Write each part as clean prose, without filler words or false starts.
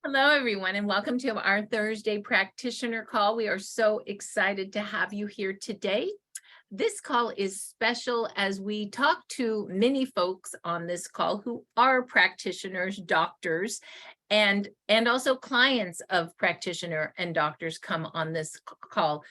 Hello, everyone, and welcome to our Thursday practitioner call. We are so excited to have you here today. This call is special as we talk to many folks on this call who are practitioners, doctors, and also clients of practitioner and doctors come on this call.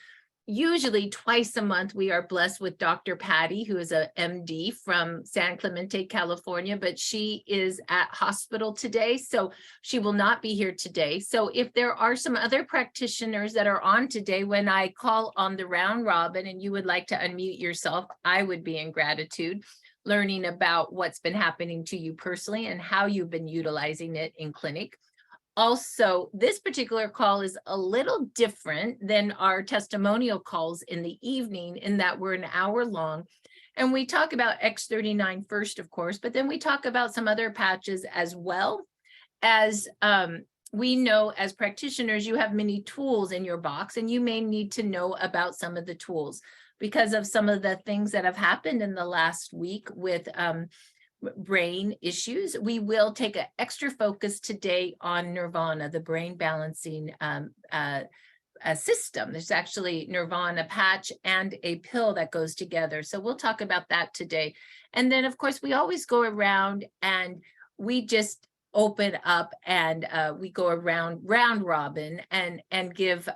Usually twice a month, we are blessed with Dr. Patty, who is a MD from San Clemente, California, but she is at hospital today, so she will not be here today. So if there are some other practitioners that are on today, when I call on the round robin and you would like to unmute yourself, I would be in gratitude, learning about what's been happening to you personally and how you've been utilizing it in clinic. Also, this particular call is a little different than our testimonial calls in the evening in that we're an hour long. And we talk about X39 first, of course, but then we talk about some other patches as well. As we know, as practitioners, you have many tools in your box, and you may need to know about some of the tools because of some of the things that have happened in the last week with brain issues. We will take an extra focus today on Nirvana, the brain balancing system. There's actually Nirvana patch and a pill that goes together. So we'll talk about that today. And then, of course, we always go around and we just open up and we go around round robin and give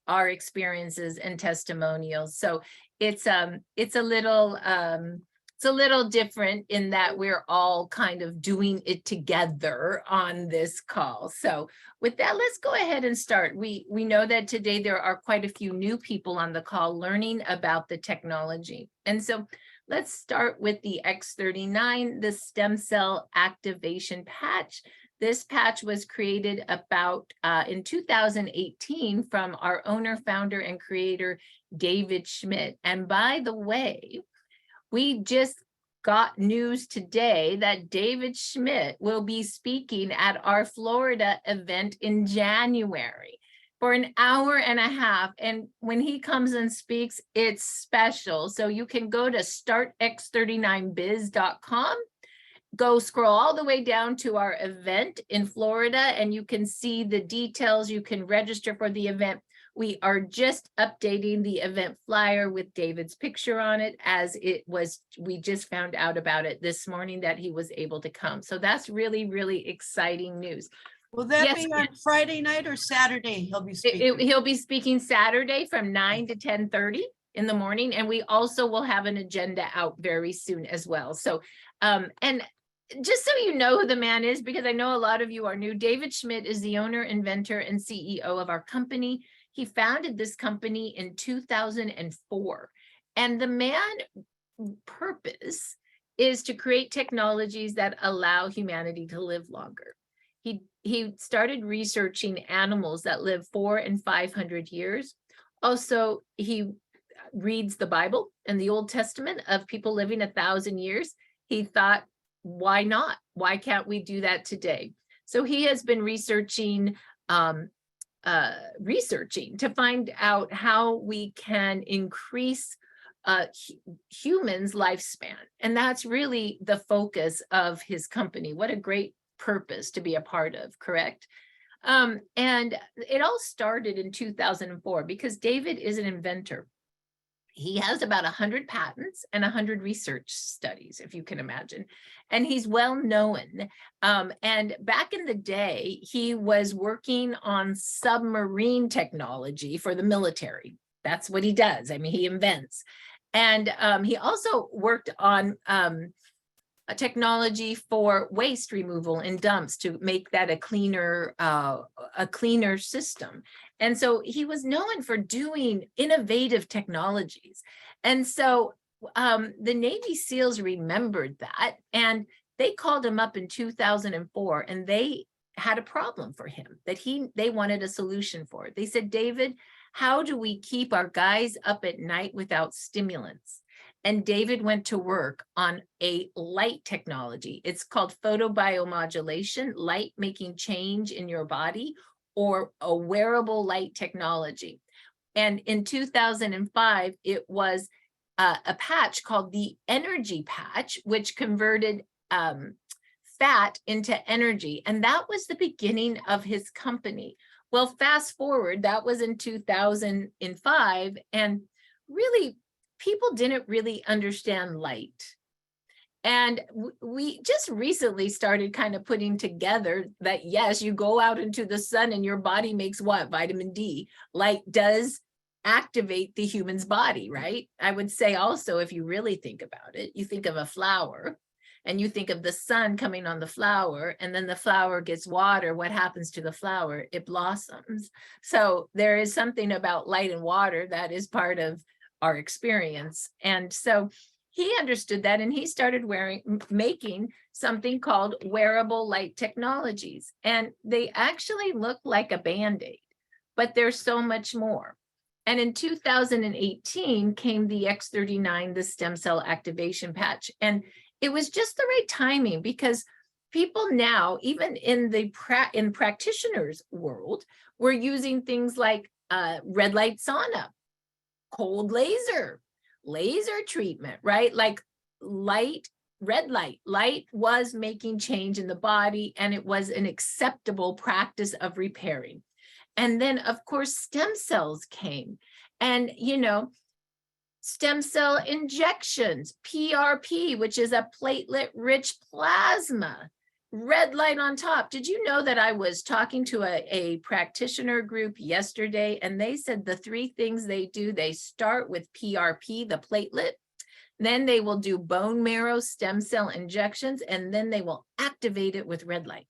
our experiences and testimonials. So it's a little different in that we're all kind of doing it together on this call. So with that, let's go ahead and start. We know that today there are quite a few new people on the call learning about the technology. And so let's start with the X39, the stem cell activation patch. This patch was created about in 2018 from our owner, founder, and creator, David Schmidt. And by the way, we just got news today that David Schmidt will be speaking at our Florida event in January for an hour and a half. And when he comes and speaks, it's special. So you can go to startx39biz.com, go scroll all the way down to our event in Florida, and you can see the details. You can register for the event. We are just updating the event flyer with David's picture on it, as it was, we just found out about it this morning that he was able to come. So that's really, really exciting news. Will that be on Friday night or Saturday? He'll be speaking. He'll be speaking Saturday from 9 to 10:30 in the morning. And we also will have an agenda out very soon as well. So, and just so you know who the man is, because I know a lot of you are new, David Schmidt is the owner, inventor, and CEO of our company. He founded this company in 2004, and the man's purpose is to create technologies that allow humanity to live longer. He started researching animals that live 400 and 500 years. Also, he reads the Bible and the Old Testament of people living 1,000 years. He thought, why not? Why can't we do that today? So he has been researching to find out how we can increase humans' lifespan. And that's really the focus of his company. What a great purpose to be a part of, correct? And it all started in 2004 because David is an inventor. He has about 100 patents and 100 research studies, if you can imagine. And he's well known. And back in the day, he was working on submarine technology for the military. That's what he does. I mean, he invents. And he also worked on a technology for waste removal in dumps to make that a cleaner system. And so he was known for doing innovative technologies. And so the Navy SEALs remembered that, and they called him up in 2004, and they had a problem for him that they wanted a solution for. They said, David, how do we keep our guys up at night without stimulants? And David went to work on a light technology. It's called photobiomodulation, light making change in your body, or a wearable light technology. And in 2005, it was a patch called the Energy Patch, which converted fat into energy. And that was the beginning of his company. Well, fast forward, that was in 2005. And really, people didn't really understand light. And we just recently started kind of putting together that, yes, you go out into the sun and your body makes what? Vitamin D. Light does activate the human's body, right? I would say also, if you really think about it, you think of a flower and you think of the sun coming on the flower, and then the flower gets water. What happens to the flower? It blossoms. So there is something about light and water that is part of our experience. And so he understood that, and he started making something called wearable light technologies. And they actually look like a Band-Aid, but there's so much more. And in 2018 came the X39, the stem cell activation patch. And it was just the right timing, because people now, even in the practitioners world, were using things like red light sauna, cold laser treatment, right? Like red light was making change in the body, and it was an acceptable practice of repairing. And then, of course, stem cells came, and, stem cell injections, PRP, which is a platelet-rich plasma, red light on top. Did you know that I was talking to a practitioner group yesterday, and they said the 3 things they do, they start with PRP, the platelet, then they will do bone marrow stem cell injections, and then they will activate it with red light.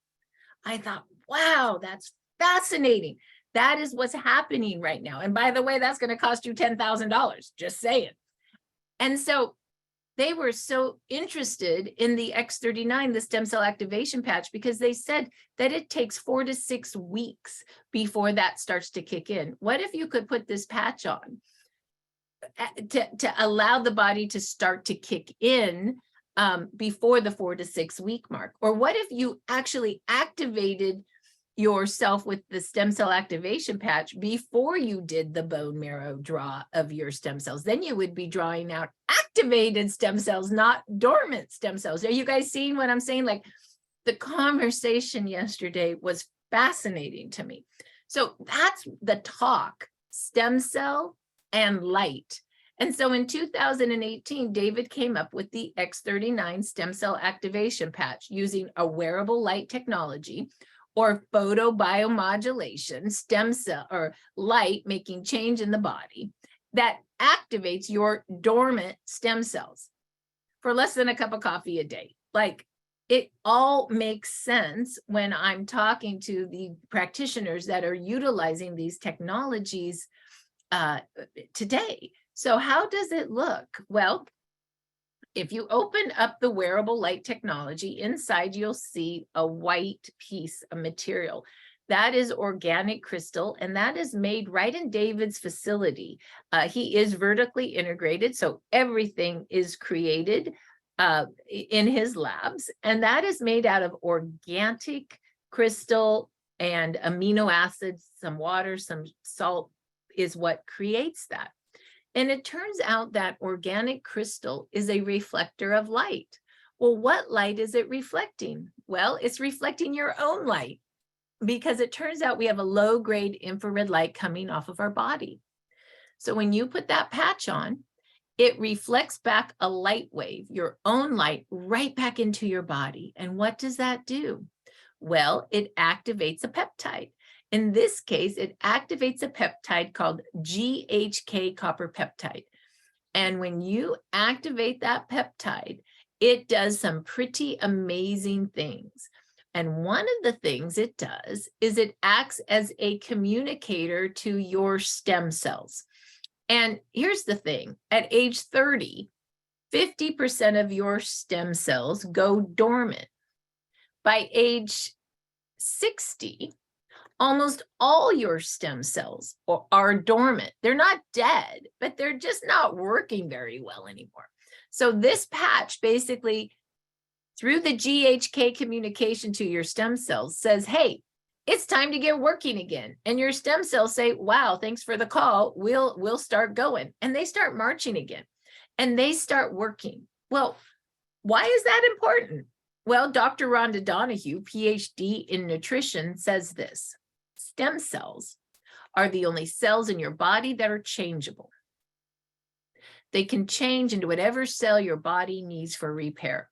I thought, wow, that's fascinating. That is what's happening right now. And by the way, that's going to cost you $10,000, just saying. And so they were so interested in the X39, the stem cell activation patch, because they said that it takes 4 to 6 weeks before that starts to kick in. What if you could put this patch on to allow the body to start to kick in before the 4 to 6 week mark? Or what if you actually activated yourself with the stem cell activation patch before you did the bone marrow draw of your stem cells? Then you would be drawing out activated stem cells, not dormant stem cells. Are you guys seeing what I'm saying? Like, the conversation yesterday was fascinating to me. So that's the talk, stem cell and light. And so in 2018, David came up with the X39 stem cell activation patch using a wearable light technology, or photobiomodulation, stem cell or light making change in the body that activates your dormant stem cells for less than a cup of coffee a day. Like, it all makes sense when I'm talking to the practitioners that are utilizing these technologies today. So how does it look? Well, if you open up the wearable light technology, inside you'll see a white piece of material. That is organic crystal, and that is made right in David's facility. He is vertically integrated, so everything is created in his labs, and that is made out of organic crystal and amino acids. Some water, some salt is what creates that. And it turns out that organic crystal is a reflector of light. Well, what light is it reflecting? Well, it's reflecting your own light, because it turns out we have a low-grade infrared light coming off of our body. So when you put that patch on, it reflects back a light wave, your own light, right back into your body. And what does that do? Well, it activates a peptide. In this case, it activates a peptide called GHK copper peptide. And when you activate that peptide, it does some pretty amazing things. And one of the things it does is it acts as a communicator to your stem cells. And here's the thing, at age 30, 50% of your stem cells go dormant. By age 60, almost all your stem cells are dormant. They're not dead, but they're just not working very well anymore. So this patch basically, through the GHK communication to your stem cells, says, hey, it's time to get working again. And your stem cells say, wow, thanks for the call. We'll start going. And they start marching again. And they start working. Well, why is that important? Well, Dr. Rhonda Donahue, PhD in nutrition, says this: stem cells are the only cells in your body that are changeable. They can change into whatever cell your body needs for repair,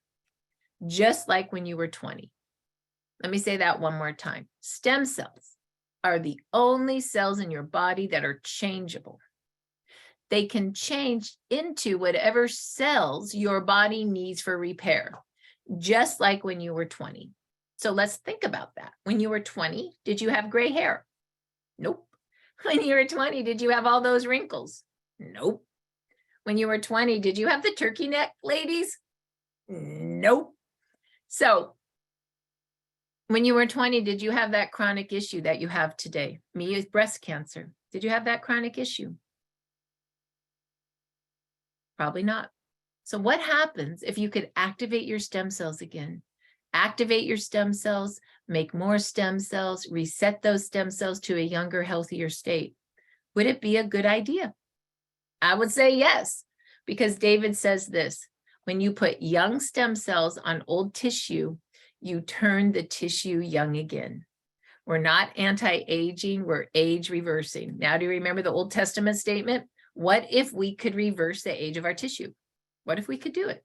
just like when you were 20. Let me say that one more time. Stem cells are the only cells in your body that are changeable. They can change into whatever cells your body needs for repair, just like when you were 20. So let's think about that. When you were 20, did you have gray hair? Nope. When you were 20, did you have all those wrinkles? Nope. When you were 20, did you have the turkey neck, ladies? Nope. So when you were 20, did you have that chronic issue that you have today? Me with breast cancer. Did you have that chronic issue? Probably not. So what happens if you could activate your stem cells again? Activate your stem cells, make more stem cells, reset those stem cells to a younger, healthier state. Would it be a good idea? I would say yes, because David says this: when you put young stem cells on old tissue, you turn the tissue young again. We're not anti-aging, we're age reversing. Now, do you remember the Old Testament statement? What if we could reverse the age of our tissue? What if we could do it?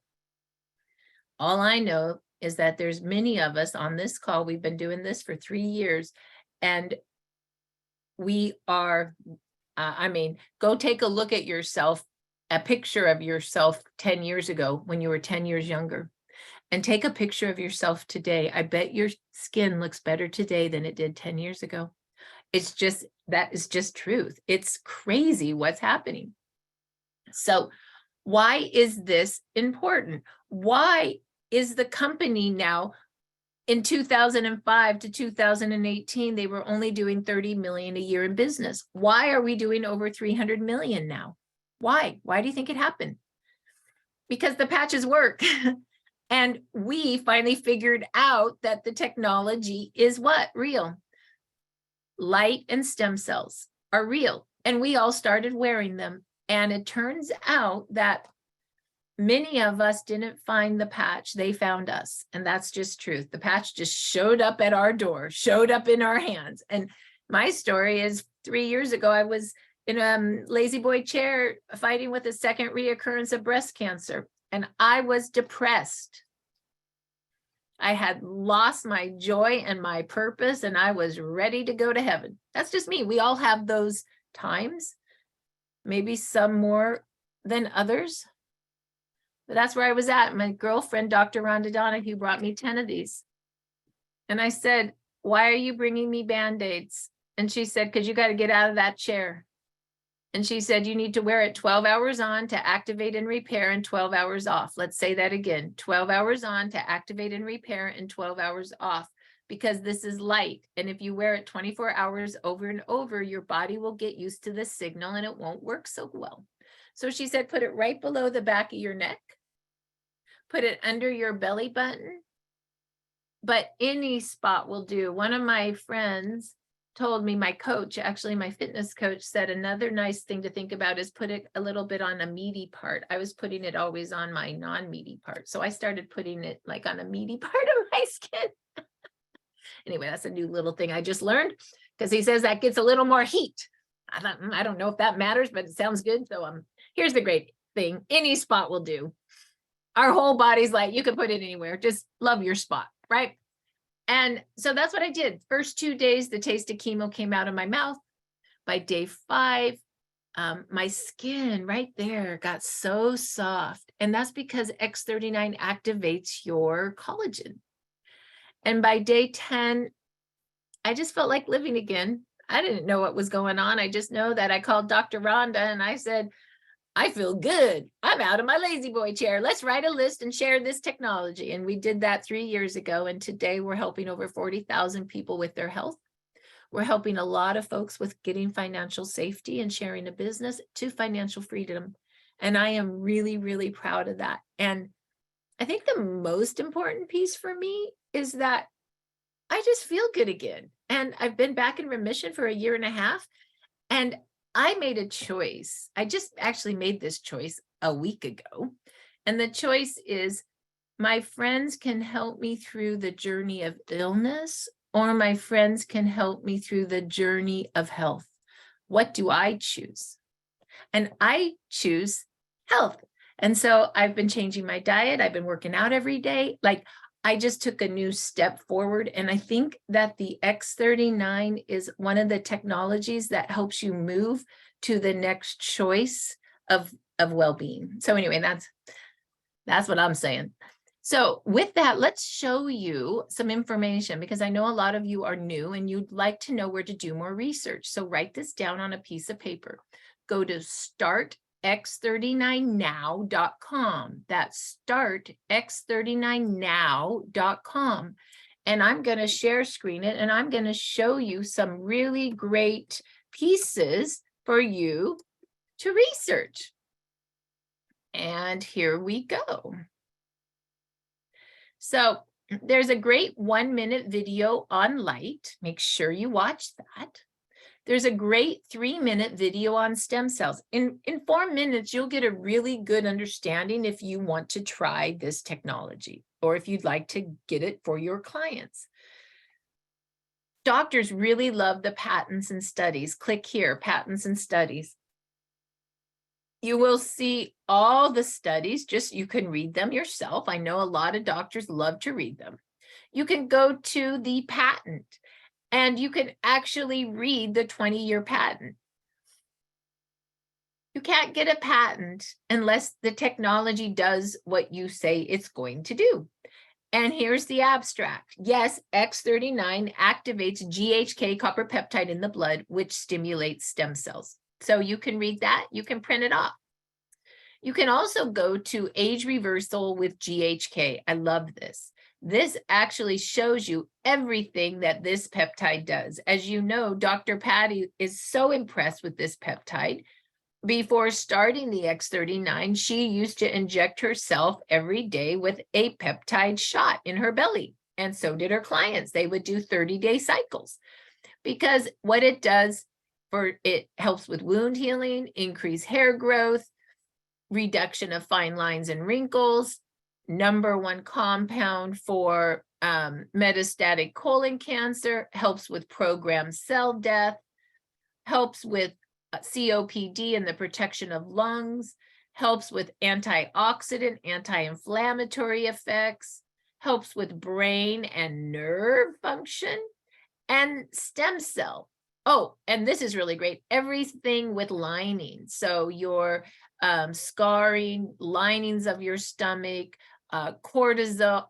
All I know is that there's many of us on this call. We've been doing this for 3 years, and we are, go take a look at yourself, a picture of yourself 10 years ago when you were 10 years younger, and take a picture of yourself today. I bet your skin looks better today than it did 10 years ago. It's just, that is just truth. It's crazy what's happening. So why is this important? Why is the company now, in 2005 to 2018, they were only doing 30 million a year in business? Why are we doing over 300 million now? Why? Why do you think it happened? Because the patches work. And we finally figured out that the technology is what? Real. Light and stem cells are real. And we all started wearing them. And it turns out that many of us didn't find the patch, they found us. And that's just truth. The patch just showed up at our door, showed up in our hands. And my story is 3 years ago, I was in a lazy boy chair fighting with a second reoccurrence of breast cancer. And I was depressed. I had lost my joy and my purpose, and I was ready to go to heaven. That's just me. We all have those times, maybe some more than others. But that's where I was at. My girlfriend, Dr. Rhonda Donahue, brought me 10 of these. And I said, why are you bringing me Band-Aids? And she said, because you got to get out of that chair. And she said, you need to wear it 12 hours on to activate and repair and 12 hours off. Let's say that again, 12 hours on to activate and repair and 12 hours off, because this is light. And if you wear it 24 hours over and over, your body will get used to the signal and it won't work so well. So she said, put it right below the back of your neck, put it under your belly button, but any spot will do. One of my friends told me, my coach, actually my fitness coach, said another nice thing to think about is put it a little bit on a meaty part. I was putting it always on my non-meaty part. So I started putting it like on a meaty part of my skin. Anyway, that's a new little thing I just learned, because he says that gets a little more heat. I don't know if that matters, but it sounds good. So here's the great thing. Any spot will do. Our whole body's like, you can put it anywhere. Just love your spot, right? And so that's what I did. First 2 days, the taste of chemo came out of my mouth. By day 5, my skin right there got so soft. And that's because X39 activates your collagen. And by day 10, I just felt like living again. I didn't know what was going on. I just know that I called Dr. Rhonda and I said, I feel good. I'm out of my lazy boy chair. Let's write a list and share this technology. And we did that 3 years ago. And today we're helping over 40,000 people with their health. We're helping a lot of folks with getting financial safety and sharing a business to financial freedom. And I am really, really proud of that. And I think the most important piece for me is that I just feel good again. And I've been back in remission for 1.5 years. And I made a choice. I just actually made this choice a week ago. And the choice is My friends can help me through the journey of illness, or my friends can help me through the journey of health. What do I choose? And I choose health. And so I've been changing my diet. I've been working out every day. Like, I just took a new step forward. And I think that the X39 is one of the technologies that helps you move to the next choice of well-being. So anyway, that's what I'm saying. So with that, let's show you some information, because I know a lot of you are new and you'd like to know where to do more research. So write this down on a piece of paper. Go to startx39now.com. That's startx39now.com. And I'm going to share screen it, and I'm going to show you some really great pieces for you to research. And here we go. So there's a great 1-minute video on light. Make sure you watch that. There's a great 3-minute video on stem cells. In 4 minutes, you'll get a really good understanding if you want to try this technology, or if you'd like to get it for your clients. Doctors really love the patents and studies. Click here, patents and studies. You will see all the studies, just you can read them yourself. I know a lot of doctors love to read them. You can go to the patent and you can actually read the 20-year patent. You can't get a patent unless the technology does what you say it's going to do. And here's the abstract. Yes, X39 activates GHK copper peptide in the blood, which stimulates stem cells. So you can read that, you can print it off. You can also go to age reversal with GHK. I love this. This actually shows you everything that this peptide does. As you know, Dr. Patty is so impressed with this peptide. Before starting the X39, she used to inject herself every day with a peptide shot in her belly. And so did her clients. They would do 30-day cycles, because what it does, it helps with wound healing, increase hair growth, reduction of fine lines and wrinkles, #1 compound for metastatic colon cancer, helps with programmed cell death, helps with COPD and the protection of lungs, helps with antioxidant, anti-inflammatory effects, helps with brain and nerve function, and stem cell. Oh, and this is really great. Everything with lining. So your scarring, linings of your stomach, cortisol,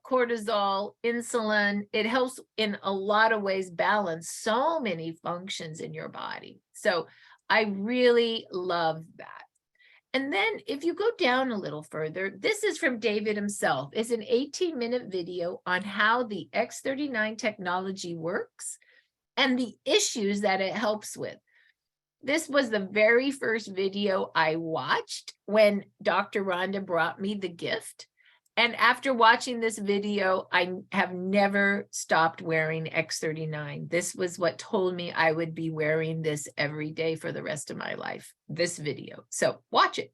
insulin. It helps in a lot of ways balance so many functions in your body. So I really love that. And then if you go down a little further, this is from David himself. It's an 18-minute video on how the X39 technology works and the issues that it helps with. This was the very first video I watched when Dr. Rhonda brought me the gift. And after watching this video, I have never stopped wearing X39. This was what told me I would be wearing this every day for the rest of my life, this video. So watch it.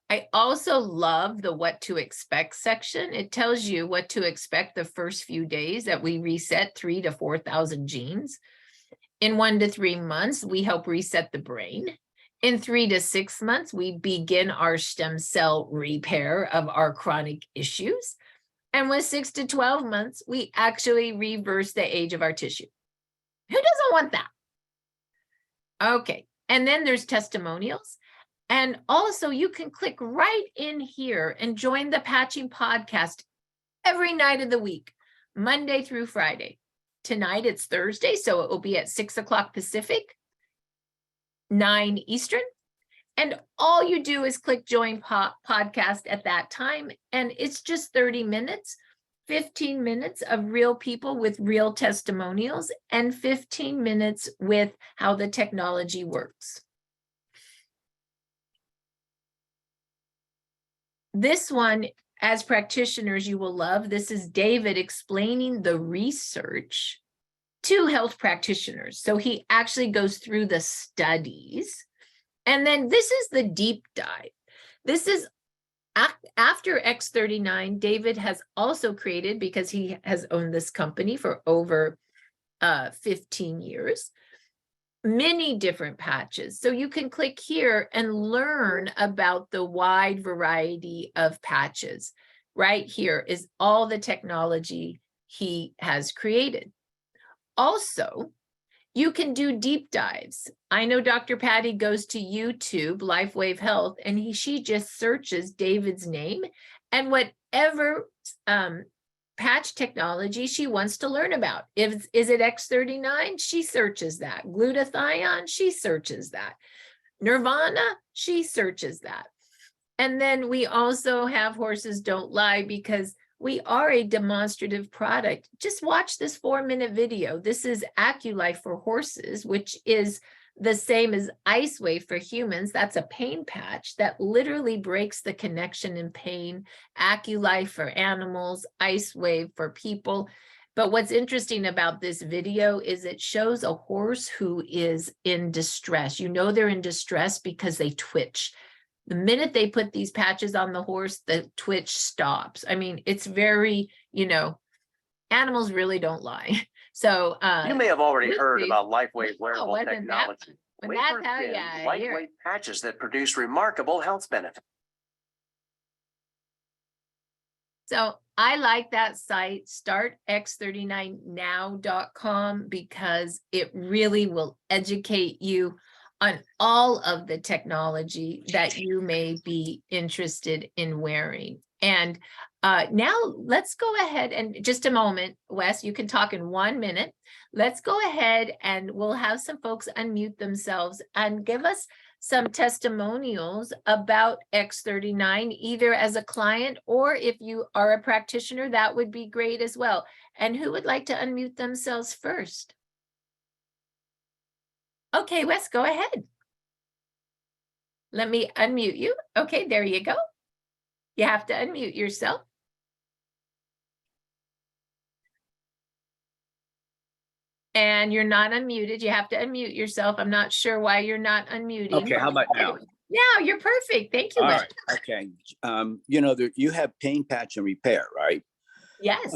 I also love the what to expect section. It tells you what to expect the first few days that we reset 3,000 to 4,000 genes. In 1 to 3 months, we help reset the brain. In 3 to 6 months, we begin our stem cell repair of our chronic issues. And with 6 to 12 months, we actually reverse the age of our tissue. Who doesn't want that? Okay, and then there's testimonials. And also you can click right in here and join the Patching Podcast every night of the week, Monday through Friday. Tonight it's Thursday, so it will be at 6 o'clock Pacific, 9 Eastern. And all you do is click join podcast at that time. And it's just 30 minutes, 15 minutes of real people with real testimonials, and 15 minutes with how the technology works. This one, as practitioners, you will love. This is David explaining the research to health practitioners. So he actually goes through the studies. And then this is the deep dive. This is After X39, David has also created, because he has owned this company for over 15 years, many different patches. So you can click here and learn about the wide variety of patches. Right here is all the technology he has created. Also, you can do deep dives. I know Dr. Patty goes to YouTube, LifeWave Health, and she just searches David's name and whatever patch technology she wants to learn about. Is it X39? She searches that. Glutathione? She searches that. Nirvana? She searches that. And then we also have Horses Don't Lie, because we are a demonstrative product. Just watch this 4-minute video. This is AccuLife for horses, which is the same as IceWave for humans. That's a pain patch that literally breaks the connection in pain. AccuLife for animals, IceWave for people. But what's interesting about this video is it shows a horse who is in distress. You know they're in distress because they twitch. The minute they put these patches on the horse, the twitch stops. I mean, it's very, animals really don't lie. So you may have already heard Lucy- about LifeWave wearable wasn't that- technology. when Wafer that's how thin, you hear lightweight patches that produce remarkable health benefits. So I like that site, startx39now.com, because it really will educate you on all of the technology that you may be interested in wearing. And now let's go ahead and just a moment, Wes, you can talk in 1 minute. Let's go ahead and we'll have some folks unmute themselves and give us some testimonials about X39, either as a client or if you are a practitioner, that would be great as well. And who would like to unmute themselves first? Okay, Wes, go ahead. Let me unmute you. Okay, there you go. You have to unmute yourself. And you're not unmuted. You have to unmute yourself. I'm not sure why you're not unmuting. Okay, how about now? Now you're perfect. Thank you, All Wes. right, okay. You have pain patch and repair, right? Yes.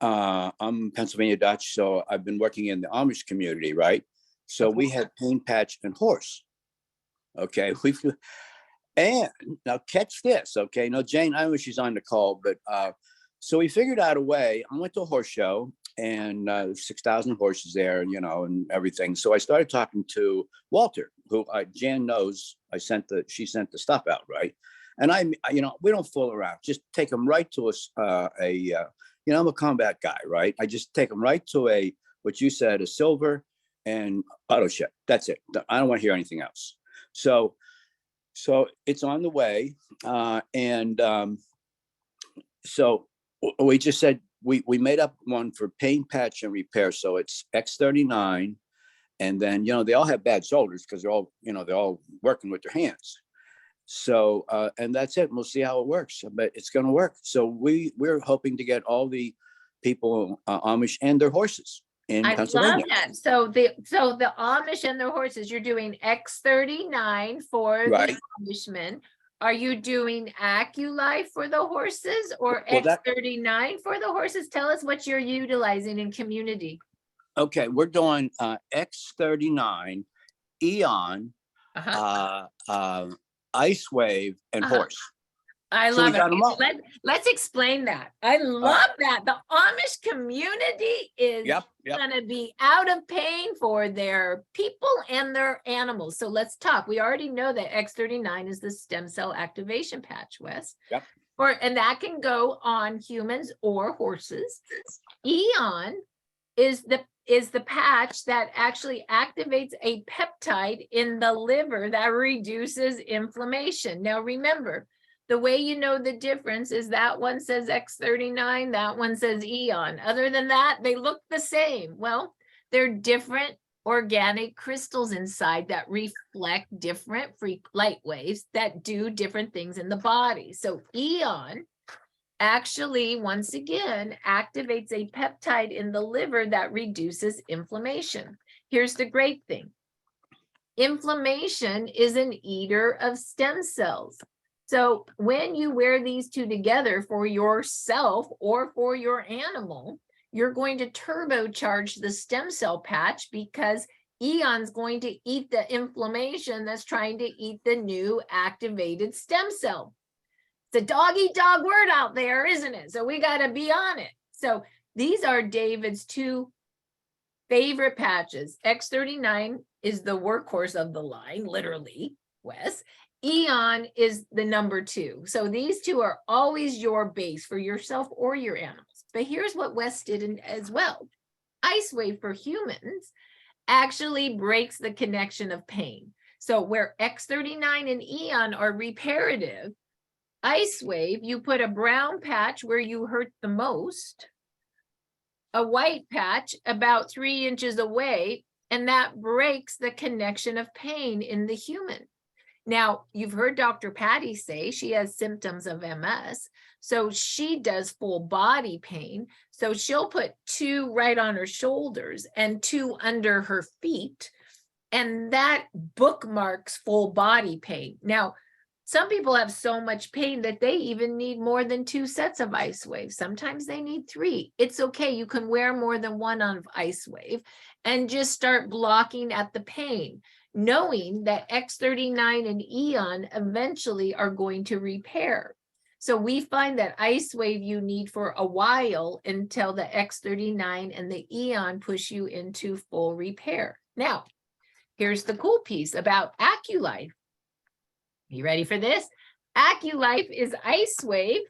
I'm Pennsylvania Dutch, so I've been working in the Amish community, right? So we have pain patch and horse. Okay, and now catch this, okay? Now Jane, I know she's on the call, but so we figured out a way. I went to a horse show and 6,000 horses there, and everything. So I started talking to Walter, who Jan knows. She sent the stuff out, right? And we don't fool around. Just take them right to I'm a combat guy, right? I just take them right to what you said, a silver and auto ship. That's it. I don't want to hear anything else. So it's on the way. So we just said, we made up one for pain patch and repair. So it's X39. And then, they all have bad shoulders because they're all working with their hands. So, and that's it. We'll see how it works, but it's going to work. So we're hoping to get all the people, Amish and their horses in Pennsylvania. I love that. So the Amish and their horses, you're doing X39 for Right. the Amishmen. Are you doing AccuLife for the horses or Well, X39 for the horses? Tell us what you're utilizing in community. Okay, we're doing X39, Eon, Ice Wave, and horse. I So we love got 'em all. it. Let's explain that. I love that. The Amish community is Yep. going to be out of pain for their people and their animals. So let's talk. We already know that X39 is the stem cell activation patch, Wes. Yep. And that can go on humans or horses. Eon is the patch that actually activates a peptide in the liver that reduces inflammation. Now remember, the way you know the difference is that one says X39, that one says Eon. Other than that, they look the same. Well, they're different organic crystals inside that reflect different free light waves that do different things in the body. So Eon actually, once again, activates a peptide in the liver that reduces inflammation. Here's the great thing. Inflammation is an eater of stem cells. So when you wear these two together for yourself or for your animal, you're going to turbocharge the stem cell patch because Eon's going to eat the inflammation that's trying to eat the new activated stem cell. It's a dog eat dog word out there, isn't it? So we got to be on it. So these are David's two favorite patches. X39 is the workhorse of the line, literally, Wes. Eon is the number 2. So these two are always your base for yourself or your animals. But here's what Wes did as well. Ice Wave for humans actually breaks the connection of pain. So where X39 and Eon are reparative, Ice Wave, you put a brown patch where you hurt the most, a white patch about 3 inches away, and that breaks the connection of pain in the human. Now, you've heard Dr. Patty say she has symptoms of MS, so she does full body pain. So she'll put 2 right on her shoulders and 2 under her feet, and that bookmarks full body pain. Now, some people have so much pain that they even need more than 2 sets of Ice Wave. Sometimes they need 3. It's okay. You can wear more than 1 on Ice Wave and just start blocking at the pain, knowing that X39 and Eon eventually are going to repair. So we find that Ice Wave you need for a while until the X39 and the Eon push you into full repair. Now, here's the cool piece about AccuLife. You ready for this? AccuLife is Ice Wave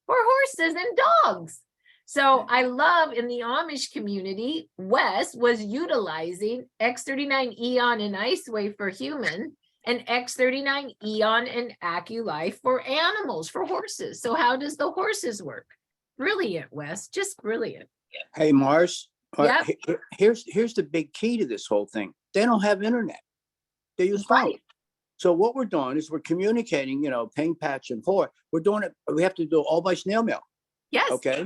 for horses and dogs. So I love in the Amish community, Wes was utilizing X39 Eon and Ice Wave for human and X39 Eon and AccuLife for animals, for horses. So how does the horses work? Brilliant, Wes, just brilliant. Hey, Mars, Yep. here's the big key to this whole thing. They don't have internet. They use phone. Right. So what we're doing is we're communicating, pain patch and horse. We're doing it. We have to do it all by snail mail. Yes. Okay.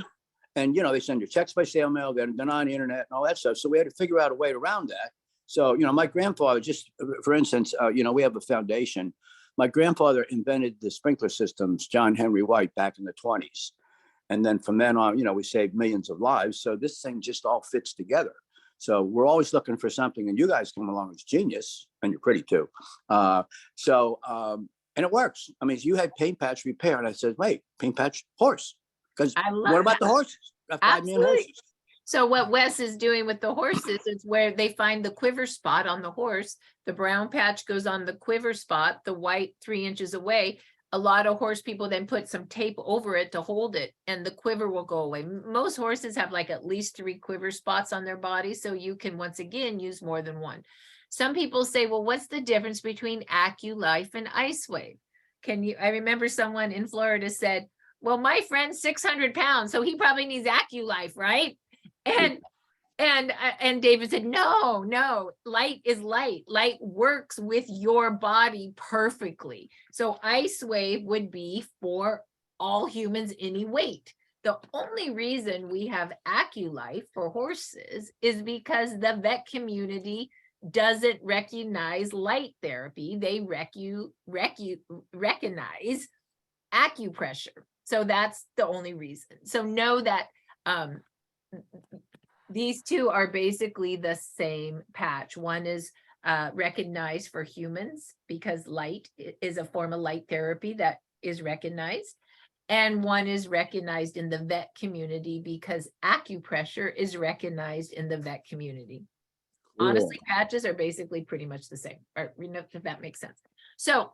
And, they send your checks by snail mail. They're on the internet and all that stuff. So we had to figure out a way around that. So, my grandfather, just for instance, we have a foundation. My grandfather invented the sprinkler systems, John Henry White, back in the 20s. And then from then on, we saved millions of lives. So this thing just all fits together. So we're always looking for something, and you guys come along as genius, and you're pretty too. And it works. I mean, you had pain patch repair, and I said, wait, pain patch horse. Because what about the horses? Got 5 million horses. So what Wes is doing with the horses is where they find the quiver spot on the horse. The brown patch goes on the quiver spot, the white 3 inches away. A lot of horse people then put some tape over it to hold it, and the quiver will go away. Most horses have like at least 3 quiver spots on their body, so you can once again use more than 1. Some people say, well, what's the difference between AccuLife and Ice Wave? I remember someone in Florida said, well, my friend's 600 pounds, so he probably needs AccuLife, right? And David said, no, light is light. Light works with your body perfectly. So Ice Wave would be for all humans any weight. The only reason we have AccuLife for horses is because the vet community doesn't recognize light therapy. They recognize acupressure. So that's the only reason. So know that these two are basically the same patch. One is recognized for humans because light is a form of light therapy that is recognized. And one is recognized in the vet community because acupressure is recognized in the vet community. Cool. Honestly, patches are basically pretty much the same, or if that makes sense. So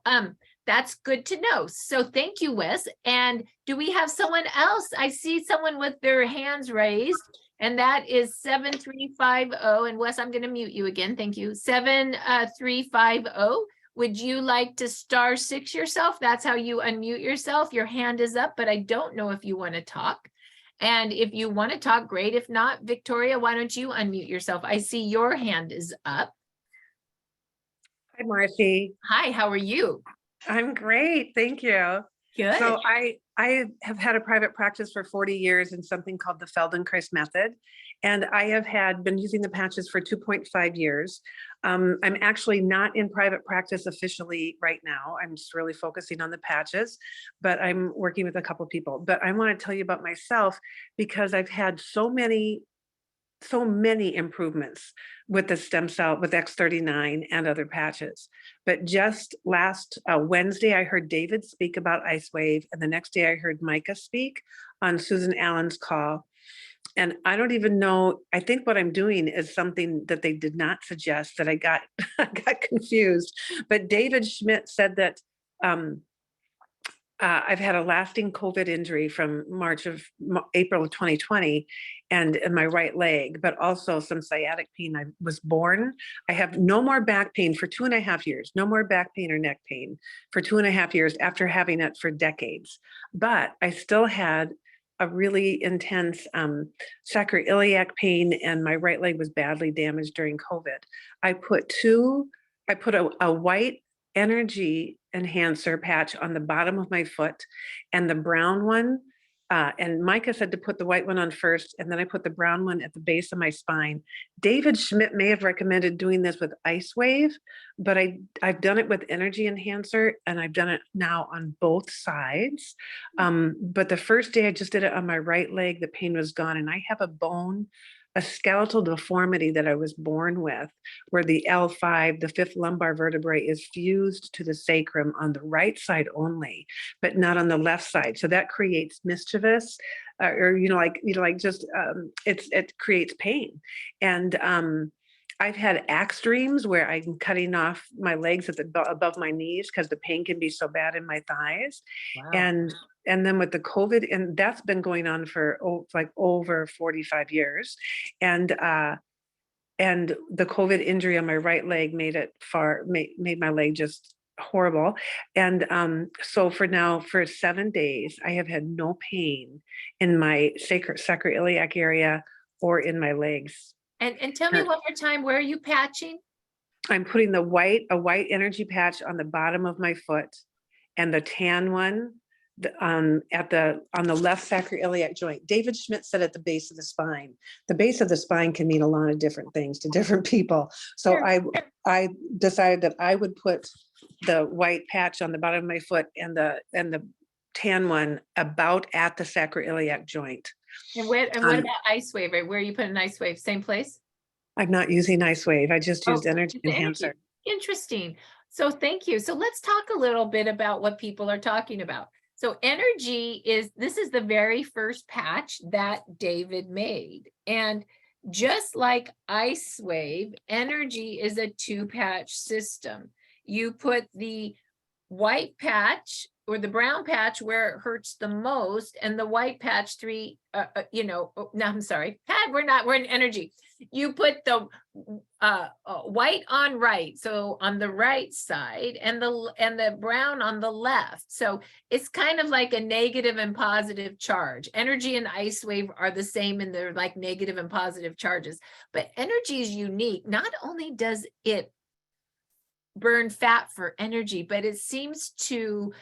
that's good to know. So thank you, Wes. And do we have someone else? I see someone with their hands raised, and that is 7350. And Wes, I'm going to mute you again. Thank you. 7350. Would you like to *6 yourself? That's how you unmute yourself. Your hand is up, but I don't know if you want to talk. And if you want to talk, great. If not, Victoria, why don't you unmute yourself? I see your hand is up. Hi, Marci. Hi, how are you? I'm great. Thank you. Good. So I have had a private practice for 40 years in something called the Feldenkrais method. And I have been using the patches for 2.5 years. I'm actually not in private practice officially right now. I'm just really focusing on the patches, but I'm working with a couple people. But I want to tell you about myself because I've had so many improvements with the stem cell, with X39 and other patches. But just last Wednesday, I heard David speak about Ice Wave, and the next day I heard Micah speak on Susan Allen's call. And I don't even know, I think what I'm doing is something that they did not suggest that I got, I got confused. But David Schmidt said that I've had a lasting COVID injury from April of 2020 and in my right leg, but also some sciatic pain. I was born. I have no more back pain for 2.5 years, no more back pain or neck pain for 2.5 years after having it for decades. But I still had a really intense sacroiliac pain, and my right leg was badly damaged during COVID. I put a white energy enhancer patch on the bottom of my foot and the brown one. And Micah said to put the white one on first, and then I put the brown one at the base of my spine. David Schmidt may have recommended doing this with Ice Wave, but I've done it with energy enhancer, and I've done it now on both sides. But the first day I just did it on my right leg, the pain was gone, and I have a skeletal deformity that I was born with, where the L5, the fifth lumbar vertebrae, is fused to the sacrum on the right side only, but not on the left side. So that creates mischievous, it creates pain. And I've had axe dreams where I'm cutting off my legs above my knees because the pain can be so bad in my thighs. Wow. And then with the COVID, and that's been going on for like over 45 years. And the COVID injury on my right leg made my leg just horrible. And so for 7 days, I have had no pain in my sacroiliac area or in my legs. And tell me one more time, where are you patching? I'm putting a white energy patch on the bottom of my foot, and the tan one on the left sacroiliac joint. David Schmidt said at the base of the spine. The base of the spine can mean a lot of different things to different people. So Sure. I decided that I would put the white patch on the bottom of my foot and the tan one about at the sacroiliac joint. And what about Ice Wave? Where are you putting Ice Wave? Same place? I'm not using Ice Wave. I just used Oh, energy it's enhancer. Interesting. So thank you. So let's talk a little bit about what people are talking about. So energy this is the very first patch that David made. And just like Ice Wave, energy is a 2-patch system. You put the white patch or the brown patch where it hurts the most, and the white patch we're in energy. You put the white on right, so on the right side, and the brown on the left. So it's kind of like a negative and positive charge. Energy and Ice Wave are the same, and they're like negative and positive charges. But energy is unique. Not only does it burn fat for energy, but it seems to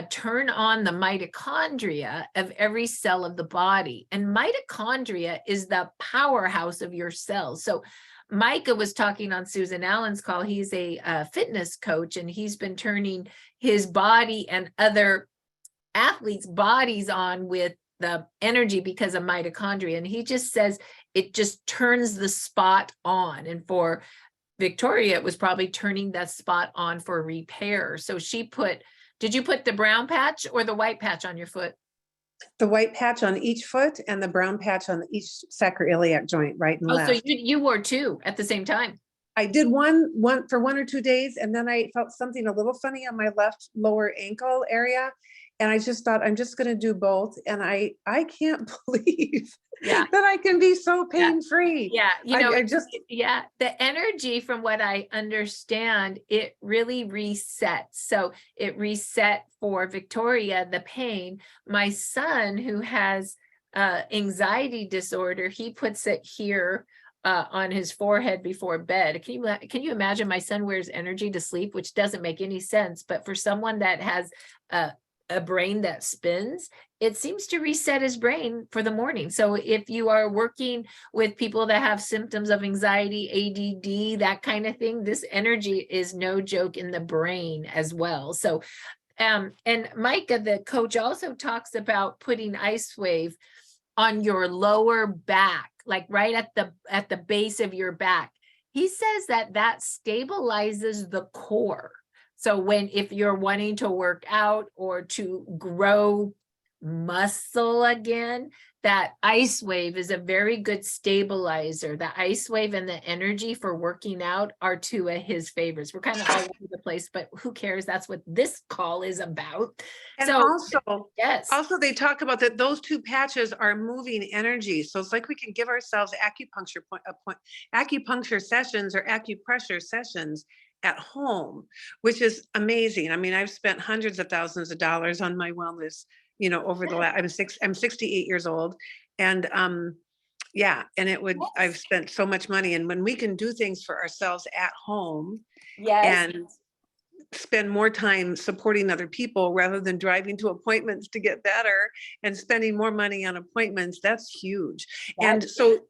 turn on the mitochondria of every cell of the body. And mitochondria is the powerhouse of your cells. So Micah was talking on Susan Allen's call. He's a fitness coach, and he's been turning his body and other athletes' bodies on with the energy because of mitochondria. And he just says it just turns the spot on. And for Victoria, it was probably turning that spot on for repair. So did you put the brown patch or the white patch on your foot? The white patch on each foot and the brown patch on each sacroiliac joint, right and left. So you wore two at the same time. I did one for 1 or 2 days, and then I felt something a little funny on my left lower ankle area. And I just thought, I'm just going to do both. And I can't believe that I can be so pain-free. Yeah. The energy, from what I understand, it really resets. So it reset for Victoria, the pain. My son, who has anxiety disorder, he puts it here on his forehead before bed. Can you imagine? My son wears energy to sleep, which doesn't make any sense. But for someone that has a brain that spins, it seems to reset his brain for the morning. So if you are working with people that have symptoms of anxiety, ADD, that kind of thing, this energy is no joke in the brain as well. So, and Micah, the coach, also talks about putting Ice Wave on your lower back, like right at the base of your back. He says that stabilizes the core. So if you're wanting to work out or to grow muscle again, that Ice Wave is a very good stabilizer. The Ice Wave and the energy for working out are two of his favorites. We're kind of all over the place, but who cares? That's what this call is about. And So also, yes, also they talk about that those two patches are moving energy. So it's like we can give ourselves acupuncture sessions or acupressure sessions at home, which is amazing. I mean, I've spent hundreds of thousands of dollars on my wellness, over the last, I'm 68 years old. And yeah, and I've spent so much money. And when we can do things for ourselves at home yes. and spend more time supporting other people rather than driving to appointments to get better and spending more money on appointments, that's huge. And so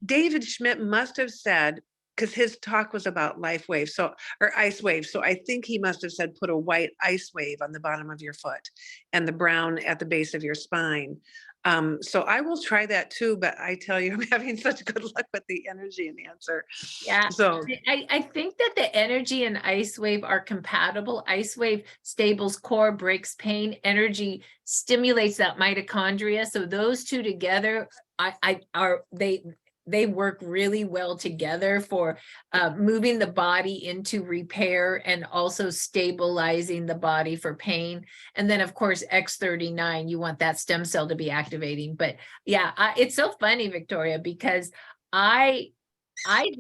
David Schmidt must have said, because his talk was about life wave, or ice wave. So I think he must have said, put a white ice wave on the bottom of your foot and the brown at the base of your spine. So I will try that too, but I tell you, I'm having such good luck with the energy enhancer. Yeah. So I think that the energy and Ice Wave are compatible. Ice Wave stables core, breaks pain, energy stimulates that mitochondria. So those two together, they work really well together for moving the body into repair and also stabilizing the body for pain. And then of course, X39, you want that stem cell to be activating. But yeah, it's so funny, Victoria, because I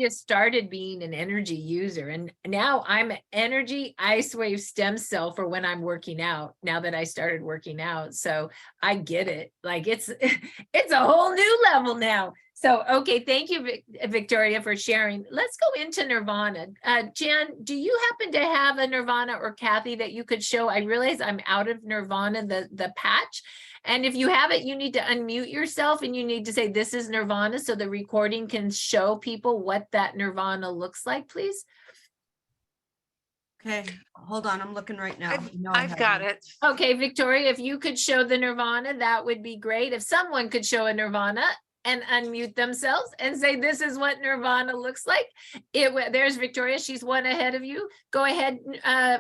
just started being an energy user, and now I'm an energy Ice Wave stem cell for when I'm working out, now that I started working out. So I get it. Like it's a whole new level now. So, okay. Thank you, Victoria, for sharing. Let's go into Nirvana. Jan, do you happen to have a Nirvana, or Kathy, that you could show? I realize I'm out of Nirvana, the patch. And if you have it, you need to unmute yourself and you need to say, this is Nirvana, so the recording can show people what that Nirvana looks like, please. Okay, hold on, I'm looking right now. I've got it. Okay, Victoria, if you could show the Nirvana, that would be great. If someone could show a Nirvana and unmute themselves and say, this is what Nirvana looks like. There's Victoria, she's one ahead of you. Go ahead,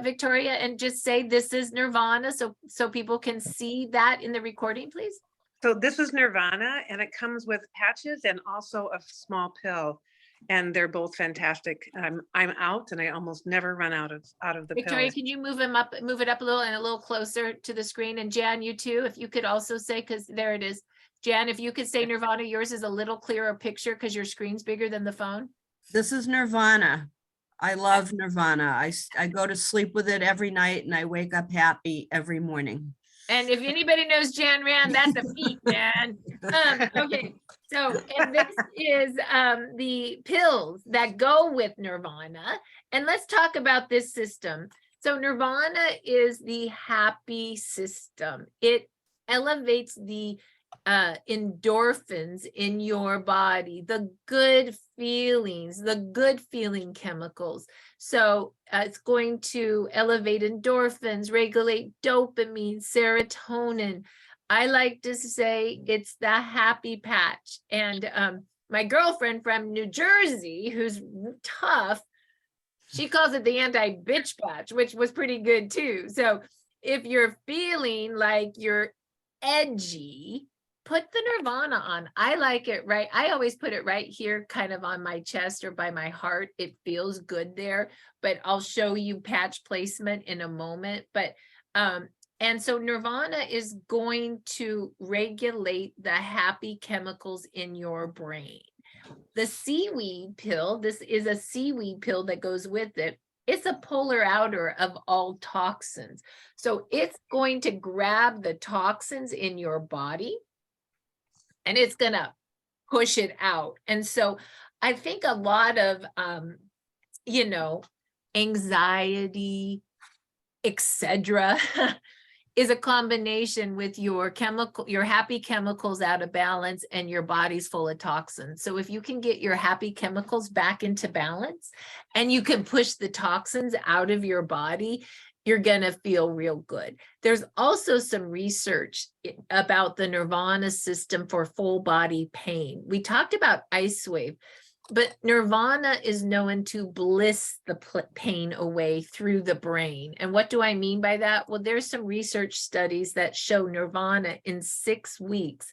Victoria, and just say, this is Nirvana, so people can see that in the recording, please. So this is Nirvana, and it comes with patches and also a small pill, and they're both fantastic. I'm out, and I almost never run out of the Victoria, pills. can you move it up a little and a little closer to the screen? And Jan, you too, if you could also say, because there it is. Jan, if you could say Nirvana, yours is a little clearer picture because your screen's bigger than the phone. This is Nirvana. I love Nirvana. I go to sleep with it every night and I wake up happy every morning. And if anybody knows Jan Rand, that's a feat, man. Okay, so and this is the pills that go with Nirvana. And let's talk about this system. So Nirvana is the happy system. It elevates the endorphins in your body, the good feelings, the good feeling chemicals. So it's going to elevate endorphins, regulate dopamine, serotonin. I like to say it's the happy patch. And my girlfriend from New Jersey, who's tough, she calls it the anti-bitch patch, which was pretty good too. So if you're feeling like you're edgy, put the Nirvana on. I like it right. I always put it right here, kind of on my chest or by my heart. It feels good there, but I'll show you patch placement in a moment. But, and so Nirvana is going to regulate the happy chemicals in your brain. The seaweed pill, this is a seaweed pill that goes with it. It's a polar outer of all toxins. So it's going to grab the toxins in your body and it's going to push it out. And so I think a lot of, anxiety, etc., is a combination with your happy chemicals out of balance and your body's full of toxins. So if you can get your happy chemicals back into balance and you can push the toxins out of your body, you're going to feel real good. There's also some research about the Nirvana system for full body pain. We talked about Ice Wave, but Nirvana is known to bliss the pain away through the brain. And what do I mean by that? Well, there's some research studies that show Nirvana in 6 weeks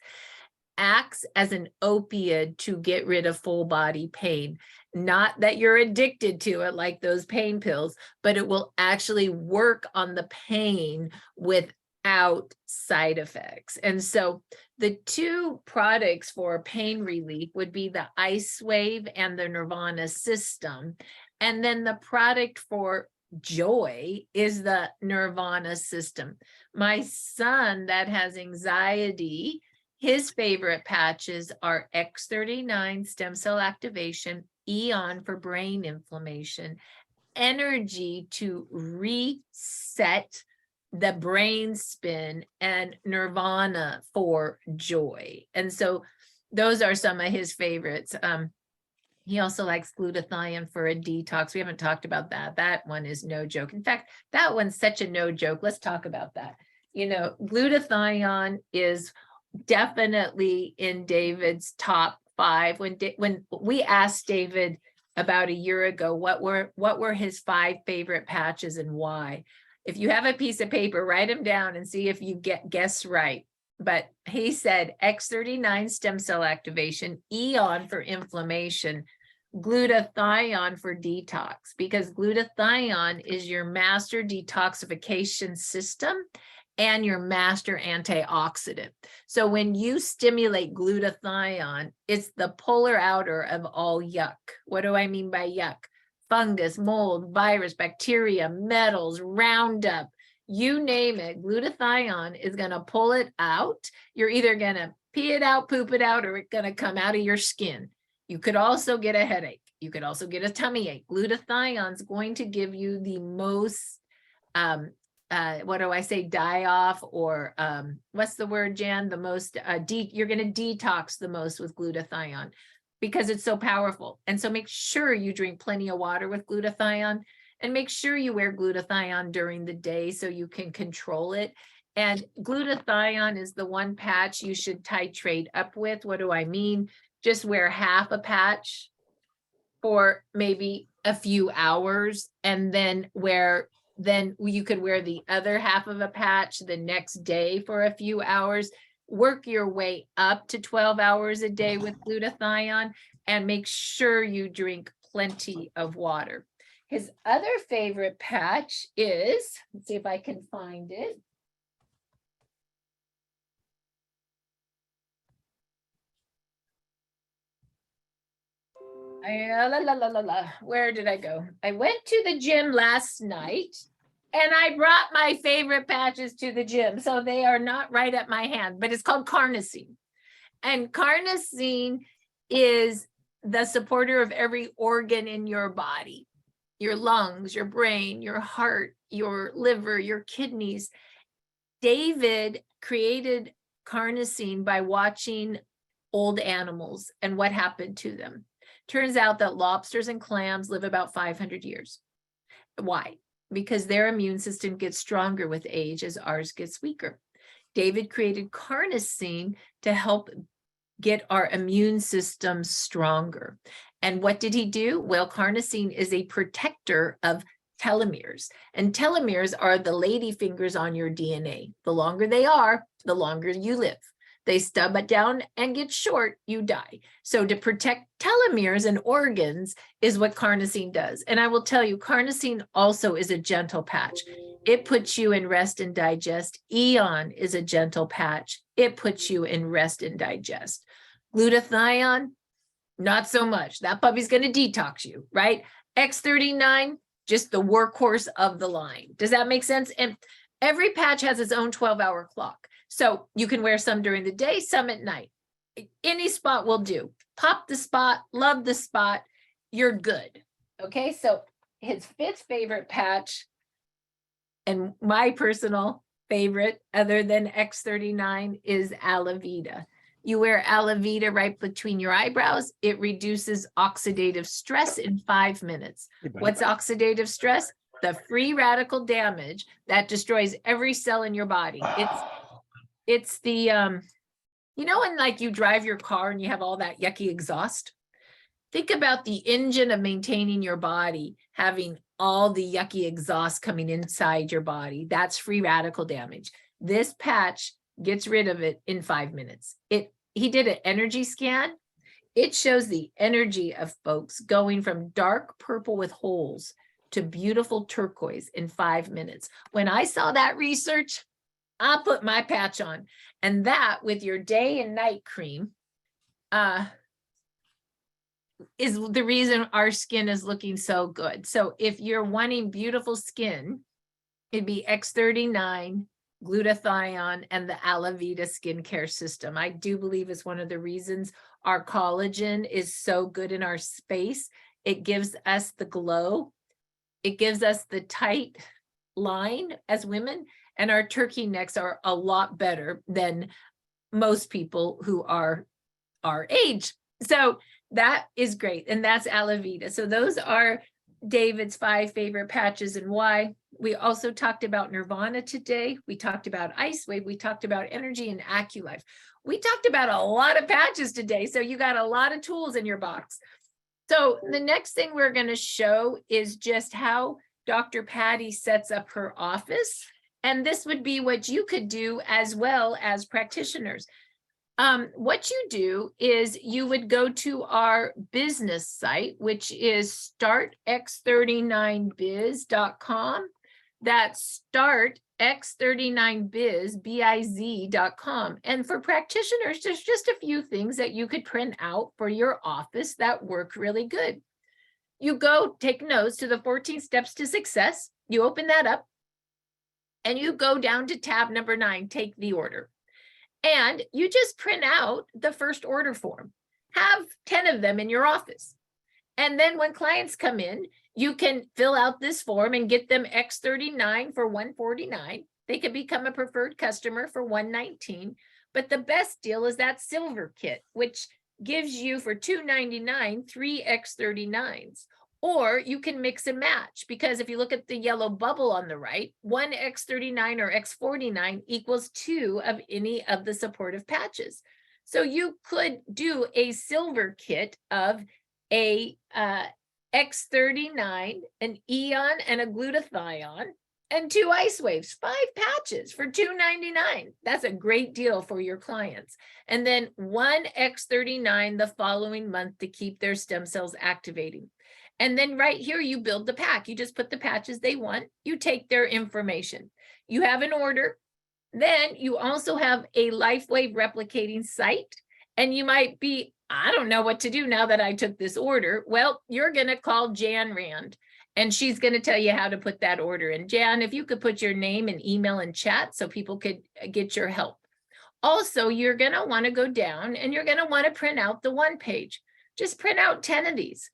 acts as an opiate to get rid of full body pain. Not that you're addicted to it like those pain pills, but it will actually work on the pain without side effects. And so the 2 products for pain relief would be the Ice Wave and the Nirvana System. And then the product for joy is the Nirvana System. My son that has anxiety, his favorite patches are X39 stem cell activation, Eon for brain inflammation, energy to reset the brain spin, and Nirvana for joy. And so those are some of his favorites. He also likes glutathione for a detox. We haven't talked about that. That one is no joke. In fact, that one's such a no joke. Let's talk about that. You know, glutathione is definitely in David's top 5. When we asked David about a year ago, what were his 5 favorite patches and why? If you have a piece of paper, write them down and see if you guess right. But he said X39 stem cell activation, Eon for inflammation, glutathione for detox, because glutathione is your master detoxification system and your master antioxidant. So when you stimulate glutathione, it's the polar outer of all yuck. What do I mean by yuck? Fungus, mold, virus, bacteria, metals, Roundup, you name it. Glutathione is going to pull it out. You're either going to pee it out, poop it out, or it's going to come out of your skin. You could also get a headache. You could also get a tummy ache. Glutathione is going to give you the most, what do I say, die off, or what's the word, Jan? The most, you're going to detox the most with glutathione because it's so powerful. And so make sure you drink plenty of water with glutathione, and make sure you wear glutathione during the day so you can control it. And glutathione is the one patch you should titrate up with. What do I mean? Just wear half a patch for maybe a few hours, and then you could wear the other half of a patch the next day for a few hours. Work your way up to 12 hours a day with glutathione, and make sure you drink plenty of water. His other favorite patch is, let's see if I can find it. Where did I go? I went to the gym last night and I brought my favorite patches to the gym. So they are not right at my hand, but it's called Carnosine. And Carnosine is the supporter of every organ in your body, your lungs, your brain, your heart, your liver, your kidneys. David created Carnosine by watching old animals and what happened to them. Turns out that lobsters and clams live about 500 years. Why? Because their immune system gets stronger with age as ours gets weaker. David created Carnosine to help get our immune system stronger. And what did he do? Well, Carnosine is a protector of telomeres, and telomeres are the lady fingers on your DNA. The longer they are, the longer you live. They stub it down and get short, you die. So to protect telomeres and organs is what Carnosine does. And I will tell you, Carnosine also is a gentle patch. It puts you in rest and digest. Eon is a gentle patch. It puts you in rest and digest. Glutathione, not so much. That puppy's going to detox you, right? X39, just the workhorse of the line. Does that make sense? And every patch has its own 12-hour clock. So you can wear some during the day, some at night. Any spot will do. Pop the spot, love the spot, you're good. Okay, so his 5th favorite patch, and my personal favorite other than X39 is Alavida. You wear Alavida right between your eyebrows. It reduces oxidative stress in 5 minutes. What's oxidative stress? The free radical damage that destroys every cell in your body. It's the, you know, when like you drive your car and you have all that yucky exhaust? Think about the engine of maintaining your body, having all the yucky exhaust coming inside your body. That's free radical damage. This patch gets rid of it in 5 minutes. He did an energy scan. It shows the energy of folks going from dark purple with holes to beautiful turquoise in 5 minutes. When I saw that research, I put my patch on, and that with your day and night cream is the reason our skin is looking so good. So if you're wanting beautiful skin, it'd be X39, Glutathione, and the Alavida skincare system. I do believe it's one of the reasons our collagen is so good in our space. It gives us the glow. It gives us the tight line as women, and our turkey necks are a lot better than most people who are our age. So that is great. And that's Alavida. So those are David's 5 favorite patches and why. We also talked about Nirvana today. We talked about Ice Wave. We talked about energy and AccuLife. We talked about a lot of patches today. So you got a lot of tools in your box. So the next thing we're going to show is just how Dr. Patty sets up her office. And this would be what you could do as well as practitioners. What you do is you would go to our business site, which is startx39biz.com. That's startx39biz.com. And for practitioners, there's just a few things that you could print out for your office that work really good. You go take notes to the 14 steps to success. You open that up and you go down to tab number 9, take the order. And you just print out the first order form. Have 10 of them in your office. And then when clients come in, you can fill out this form and get them X39 for $149. They could become a preferred customer for $119. But the best deal is that silver kit, which gives you for $299 3 X39s. Or you can mix and match, because if you look at the yellow bubble on the right, 1 X39 or X49 equals 2 of any of the supportive patches. So you could do a silver kit of a X39, an Eon, and a Glutathione, and 2 Ice Waves, 5 patches for $299. That's a great deal for your clients. And then 1 X39 the following month to keep their stem cells activating. And then right here, you build the pack. You just put the patches they want. You take their information. You have an order. Then you also have a LifeWave replicating site. And you might be, I don't know what to do now that I took this order. Well, you're going to call Jan Rand, and she's going to tell you how to put that order in. Jan, if you could put your name and email in chat so people could get your help. Also, you're going to want to go down and you're going to want to print out the 1 page. Just print out 10 of these.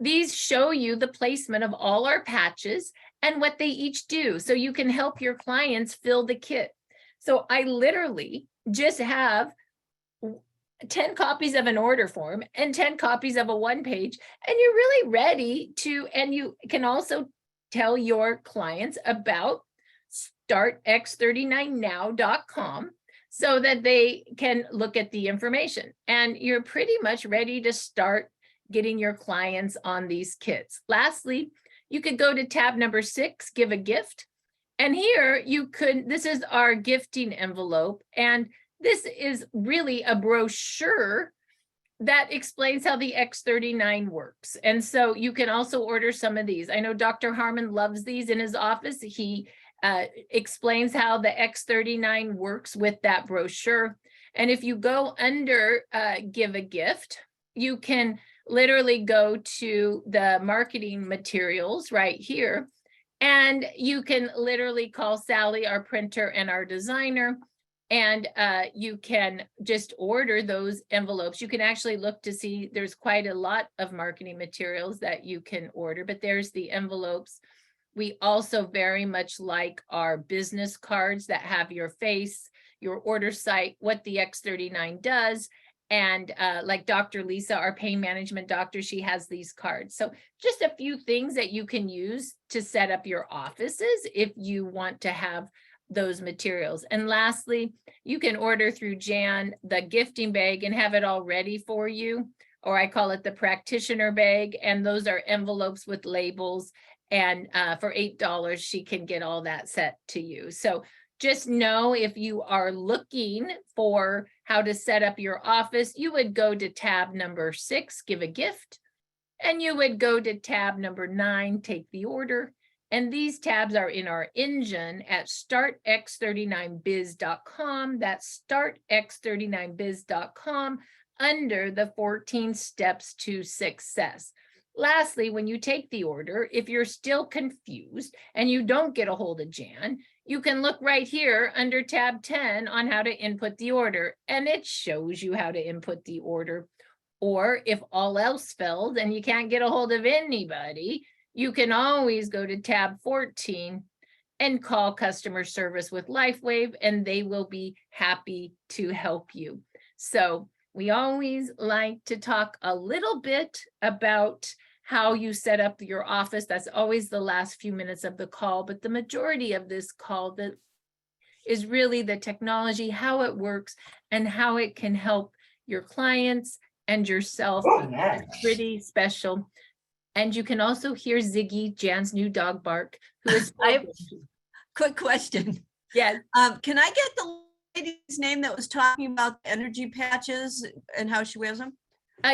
These show you the placement of all our patches and what they each do, so you can help your clients fill the kit. So I literally just have 10 copies of an order form and 10 copies of a 1 page, and you're really ready to, and you can also tell your clients about startx39now.com so that they can look at the information, and you're pretty much ready to start getting your clients on these kits. Lastly, you could go to tab number 6, give a gift. And here you could, this is our gifting envelope. And this is really a brochure that explains how the X39 works. And so you can also order some of these. I know Dr. Harmon loves these in his office. He explains how the X39 works with that brochure. And if you go under give a gift, you can literally go to the marketing materials right here, and you can literally call Sally, our printer and our designer, and you can just order those envelopes. You can actually look to see there's quite a lot of marketing materials that you can order, but there's the envelopes We also very much like our business cards that have your face, your order site, what the X39 does. And like Dr. Lisa, our pain management doctor, she has these cards. So just a few things that you can use to set up your offices if you want to have those materials. And lastly, you can order through Jan the gifting bag and have it all ready for you, or I call it the practitioner bag. And those are envelopes with labels. And for $8, she can get all that set to you. So just know if you are looking for how to set up your office, you would go to tab number 6, give a gift, and you would go to tab number 9, take the order. And these tabs are in our engine at startx39biz.com. That's startx39biz.com under the 14 steps to success. Lastly, when you take the order, if you're still confused and you don't get a hold of Jan, you can look right here under tab 10 on how to input the order, and it shows you how to input the order. Or if all else fails and you can't get a hold of anybody, you can always go to tab 14 and call customer service with LifeWave, and they will be happy to help you. So we always like to talk a little bit about how you set up your office. That's always the last few minutes of the call, but the majority of this call that is really the technology, how it works, and how it can help your clients and yourself. It's pretty special. And you can also hear Ziggy, Jan's new dog, bark, who is Quick question. yes. Can I get the lady's name that was talking about the energy patches and how she wears them?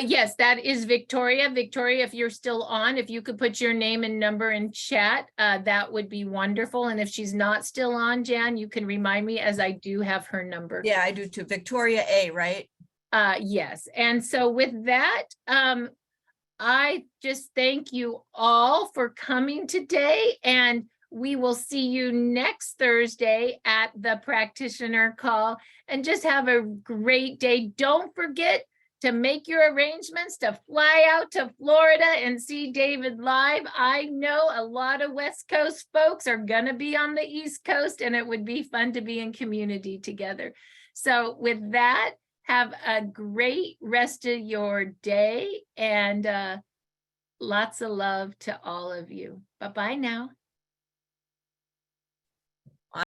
Yes, that is Victoria. Victoria, if you're still on, if you could put your name and number in chat, that would be wonderful. And if she's not still on, Jan, you can remind me, as I do have her number. Yeah, I do too. Victoria A, right? Yes. And so with that, I just thank you all for coming today, and we will see you next Thursday at the practitioner call, and just have a great day. Don't forget to make your arrangements to fly out to Florida and see David live. I know a lot of West Coast folks are gonna be on the East Coast, and it would be fun to be in community together. So with that, have a great rest of your day, and lots of love to all of you. Bye-bye now.